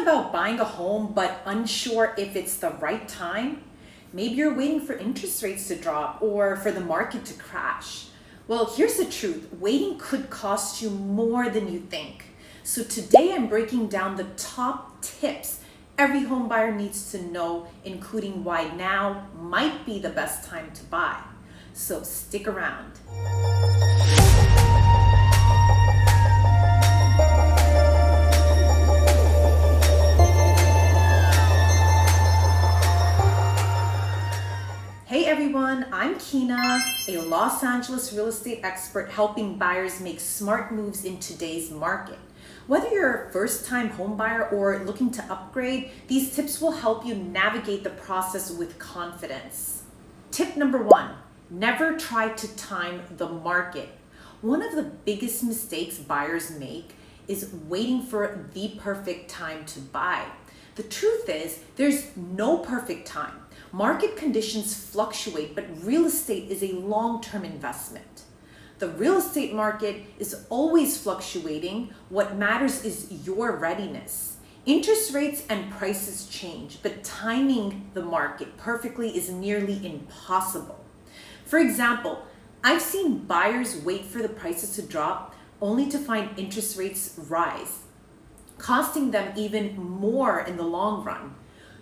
about buying a home but unsure if it's the right time? Maybe you're waiting for interest rates to drop or for the market to crash. Well, here's the truth. Waiting could cost you more than you think. So today I'm breaking down the top tips every home buyer needs to know, including why now might be the best time to buy. So stick around. Hey everyone, I'm Kina, a Los Angeles real estate expert helping buyers make smart moves in today's market. Whether you're a first-time home buyer or looking to upgrade, these tips will help you navigate the process with confidence. Tip number 1, never try to time the market. One of the biggest mistakes buyers make is waiting for the perfect time to buy. The truth is, there's no perfect time. Market conditions fluctuate, but real estate is a long-term investment. The real estate market is always fluctuating. What matters is your readiness. Interest rates and prices change, but timing the market perfectly is nearly impossible. For example, I've seen buyers wait for the prices to drop only to find interest rates rise, costing them even more in the long run.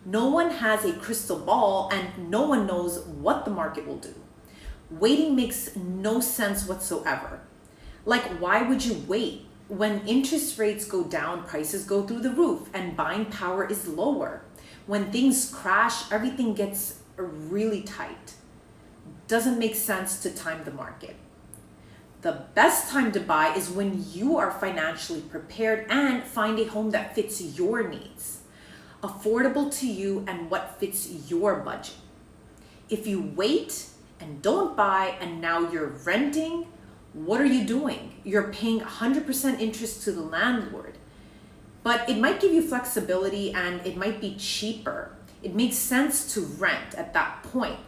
No one has a crystal ball and no one knows what the market will do. Waiting makes no sense whatsoever. Like, why would you wait? When interest rates go down, prices go through the roof and buying power is lower. When things crash, everything gets really tight. Doesn't make sense to time the market. The best time to buy is when you are financially prepared and find a home that fits your needs, affordable to you and what fits your budget. If you wait and don't buy and now you're renting, what are you doing? You're paying 100% interest to the landlord. But it might give you flexibility and it might be cheaper. It makes sense to rent at that point.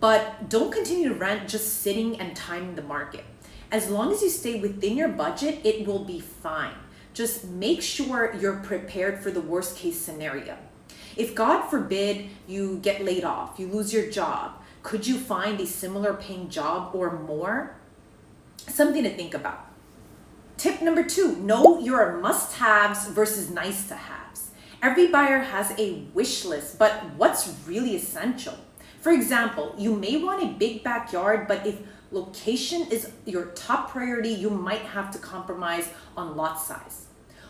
But don't continue to rent just sitting and timing the market. As long as you stay within your budget, it will be fine. Just make sure you're prepared for the worst case scenario. If God forbid you get laid off, you lose your job, could you find a similar paying job or more? Something to think about. Tip number 2, know your must-haves versus nice-to-haves. Every buyer has a wish list, but what's really essential? For example, you may want a big backyard, but if location is your top priority, you might have to compromise on lot size.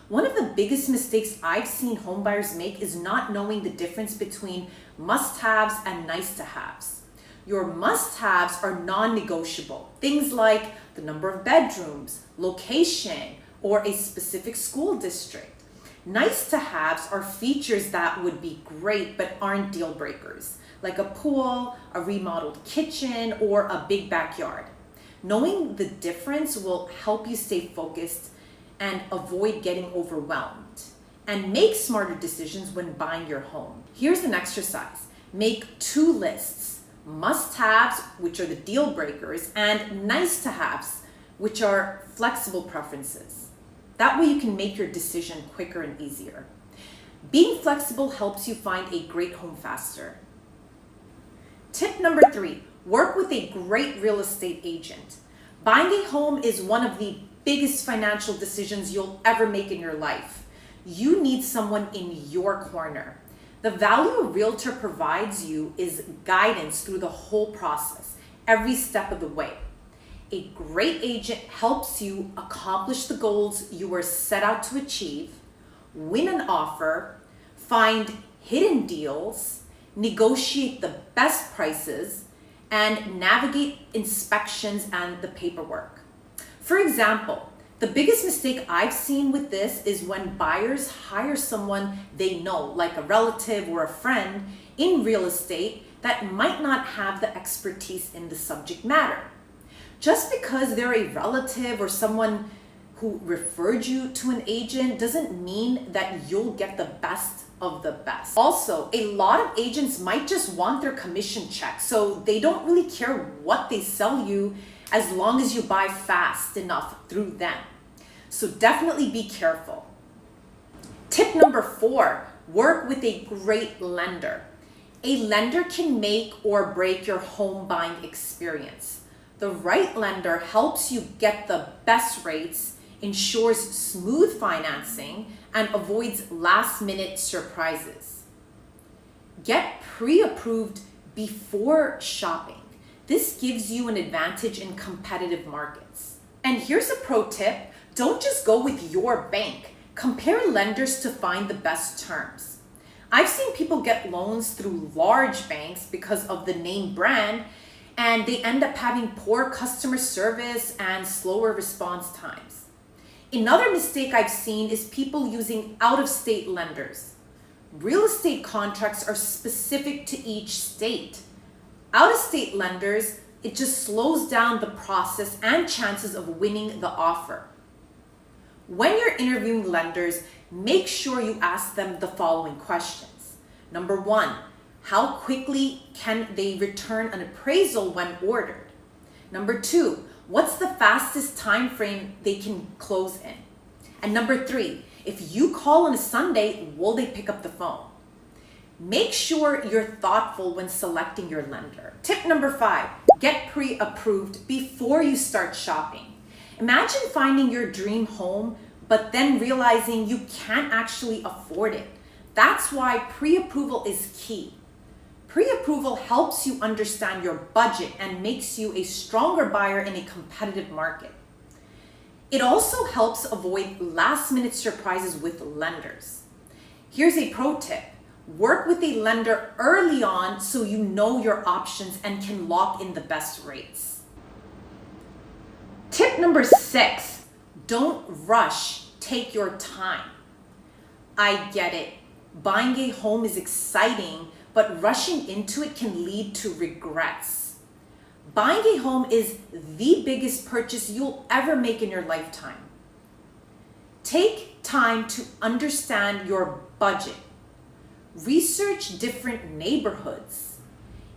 One of the biggest mistakes I've seen homebuyers make is not knowing the difference between must-haves and nice-to-haves. Your must-haves are non-negotiable. Things like the number of bedrooms, location, or a specific school district. Nice-to-haves are features that would be great but aren't deal breakers, like a pool, a remodeled kitchen, or a big backyard. Knowing the difference will help you stay focused and avoid getting overwhelmed and make smarter decisions when buying your home. Here's an exercise. Make 2 lists, must-haves, which are the deal breakers, and nice-to-haves, which are flexible preferences. That way you can make your decision quicker and easier. Being flexible helps you find a great home faster. Tip number 3, work with a great real estate agent. Buying a home is one of the biggest financial decisions you'll ever make in your life. You need someone in your corner. The value a realtor provides you is guidance through the whole process, every step of the way. A great agent helps you accomplish the goals you were set out to achieve, win an offer, find hidden deals, negotiate the best prices, and navigate inspections and the paperwork. For example, the biggest mistake I've seen with this is when buyers hire someone they know, like a relative or a friend in real estate that might not have the expertise in the subject matter. Just because they're a relative or someone who referred you to an agent doesn't mean that you'll get the best of the best. Also, a lot of agents might just want their commission check, so they don't really care what they sell you as long as you buy fast enough through them. So definitely be careful. Tip number 4, work with a great lender. A lender can make or break your home buying experience. The right lender helps you get the best rates, ensures smooth financing, and avoids last-minute surprises. Get pre-approved before shopping. This gives you an advantage in competitive markets. And here's a pro tip: don't just go with your bank. Compare lenders to find the best terms. I've seen people get loans through large banks because of the name brand, and they end up having poor customer service and slower response times. Another mistake I've seen is people using out-of-state lenders. Real estate contracts are specific to each state. Out-of-state lenders, it just slows down the process and chances of winning the offer. When you're interviewing lenders, make sure you ask them the following questions. Number one, how quickly can they return an appraisal when ordered? Number two, what's the fastest time frame they can close in? And number three, if you call on a Sunday, will they pick up the phone? Make sure you're thoughtful when selecting your lender. Tip number 5, get pre-approved before you start shopping. Imagine finding your dream home, but then realizing you can't actually afford it. That's why pre-approval is key. Pre-approval helps you understand your budget and makes you a stronger buyer in a competitive market. It also helps avoid last-minute surprises with lenders. Here's a pro tip. Work with a lender early on so you know your options and can lock in the best rates. Tip number 6, don't rush, take your time. I get it. Buying a home is exciting, but rushing into it can lead to regrets. Buying a home is the biggest purchase you'll ever make in your lifetime. Take time to understand your budget. Research different neighborhoods.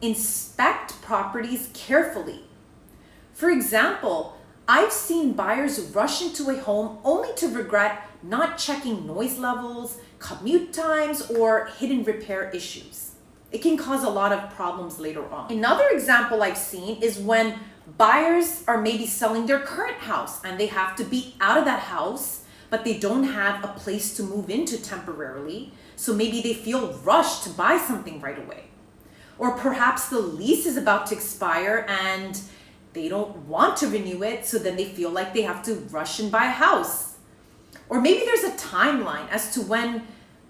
Inspect properties carefully. For example, I've seen buyers rush into a home only to regret not checking noise levels, commute times, or hidden repair issues. It can cause a lot of problems later on. Another example I've seen is when buyers are maybe selling their current house and they have to be out of that house, but they don't have a place to move into temporarily. So maybe they feel rushed to buy something right away. Or perhaps the lease is about to expire and they don't want to renew it, so then they feel like they have to rush and buy a house. Or maybe there's a timeline as to when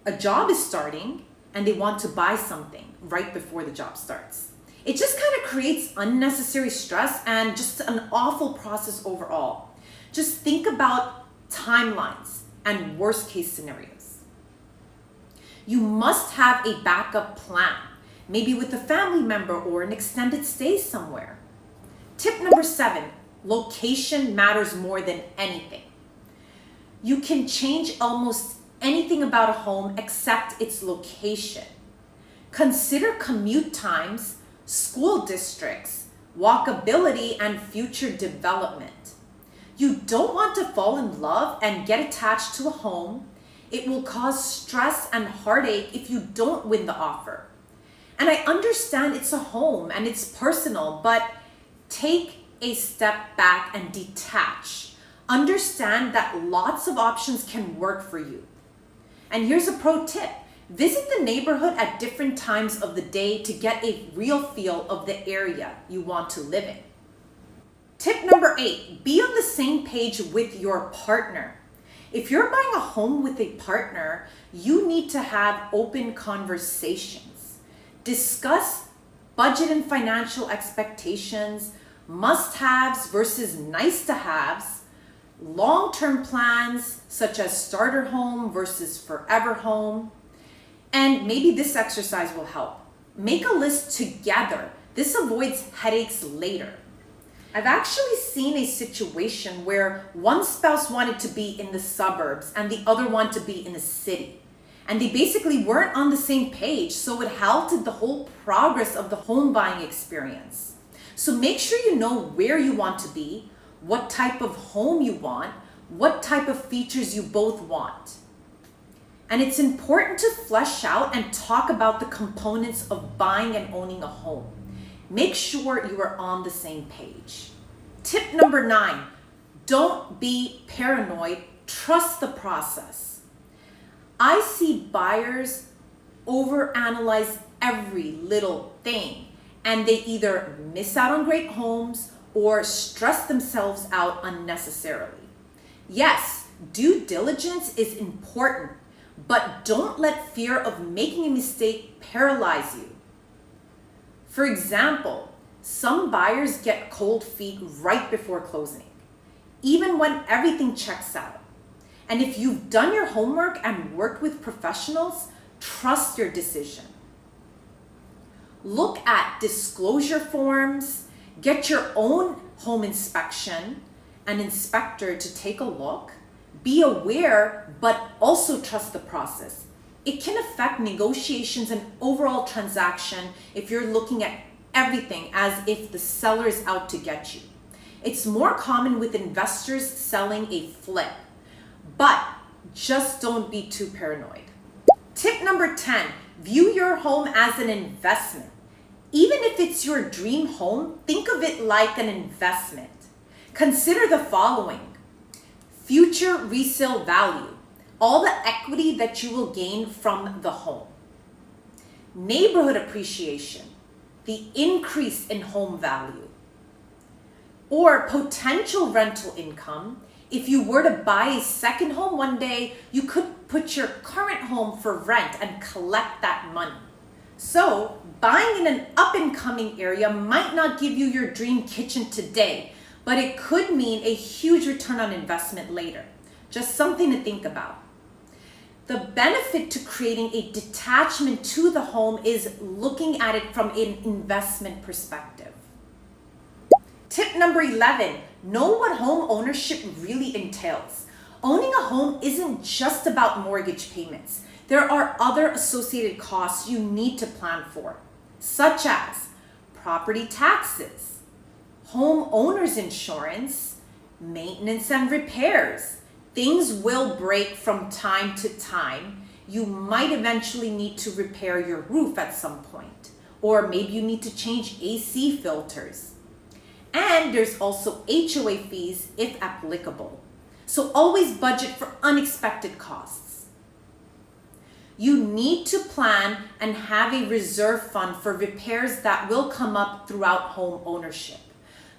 a job is starting and they want to buy something right before the job starts. It just kind of creates unnecessary stress and just an awful process overall. Just think about timelines and worst case scenarios. You must have a backup plan, maybe with a family member or an extended stay somewhere. Tip number 7, location matters more than anything. You can change almost anything about a home except its location. Consider commute times, school districts, walkability, and future development. You don't want to fall in love and get attached to a home. It will cause stress and heartache if you don't win the offer. And I understand it's a home and it's personal, but take a step back and detach. Understand that lots of options can work for you. And here's a pro tip. Visit the neighborhood at different times of the day to get a real feel of the area you want to live in. Tip number 8, be on the same page with your partner. If you're buying a home with a partner, you need to have open conversations. Discuss budget and financial expectations, must-haves versus nice-to-haves, long-term plans such as starter home versus forever home. And maybe this exercise will help. Make a list together. This avoids headaches later. I've actually seen a situation where one spouse wanted to be in the suburbs and the other wanted to be in the city. And they basically weren't on the same page, so it halted the whole progress of the home buying experience. So make sure you know where you want to be, what type of home you want, what type of features you both want. And it's important to flesh out and talk about the components of buying and owning a home. Make sure you are on the same page. Tip number 9, don't be paranoid, trust the process. I see buyers overanalyze every little thing, and they either miss out on great homes or stress themselves out unnecessarily. Yes, due diligence is important, but don't let fear of making a mistake paralyze you. For example, some buyers get cold feet right before closing, even when everything checks out. And if you've done your homework and worked with professionals, trust your decision. Look at disclosure forms, get your own home inspection, an inspector to take a look. Be aware, but also trust the process. It can affect negotiations and overall transaction if you're looking at everything as if the seller is out to get you. It's more common with investors selling a flip, but just don't be too paranoid. Tip number 10, view your home as an investment. Even if it's your dream home, think of it like an investment. Consider the following: future resale value, all the equity that you will gain from the home. Neighborhood appreciation, the increase in home value. Or potential rental income. If you were to buy a second home one day, you could put your current home for rent and collect that money. So, buying in an up-and-coming area might not give you your dream kitchen today, but it could mean a huge return on investment later. Just something to think about. The benefit to creating a detachment to the home is looking at it from an investment perspective. Tip number 11, know what home ownership really entails. Owning a home isn't just about mortgage payments. There are other associated costs you need to plan for, such as property taxes, homeowner's insurance, maintenance and repairs. Things will break from time to time. You might eventually need to repair your roof at some point, or maybe you need to change AC filters. And there's also HOA fees if applicable. So always budget for unexpected costs. You need to plan and have a reserve fund for repairs that will come up throughout home ownership.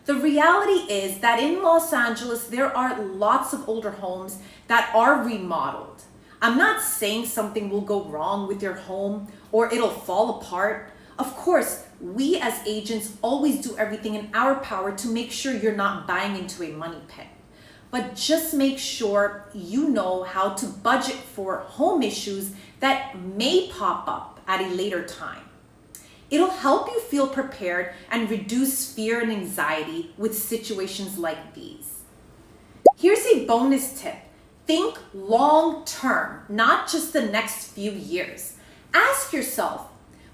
The reality is that in Los Angeles, there are lots of older homes that are remodeled. I'm not saying something will go wrong with your home or it'll fall apart. Of course, we as agents always do everything in our power to make sure you're not buying into a money pit. But just make sure you know how to budget for home issues that may pop up at a later time. It'll help you feel prepared and reduce fear and anxiety with situations like these. Here's a bonus tip. Think long term, not just the next few years. Ask yourself,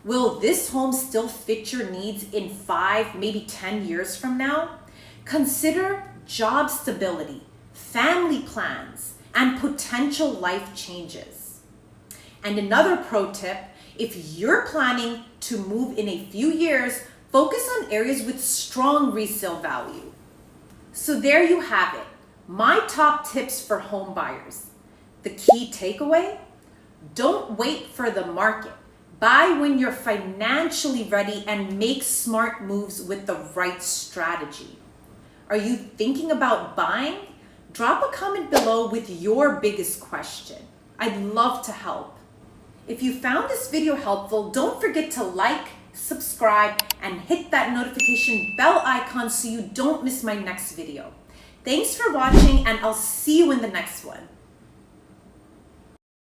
will this home still fit your needs in 5, maybe 10 years from now? Consider job stability, family plans, and potential life changes. And another pro tip, if you're planning to move in a few years, focus on areas with strong resale value. So there you have it, my top tips for home buyers. The key takeaway? Don't wait for the market. Buy when you're financially ready and make smart moves with the right strategy. Are you thinking about buying? Drop a comment below with your biggest question. I'd love to help. If you found this video helpful, don't forget to like, subscribe, and hit that notification bell icon so you don't miss my next video. Thanks for watching, and I'll see you in the next one.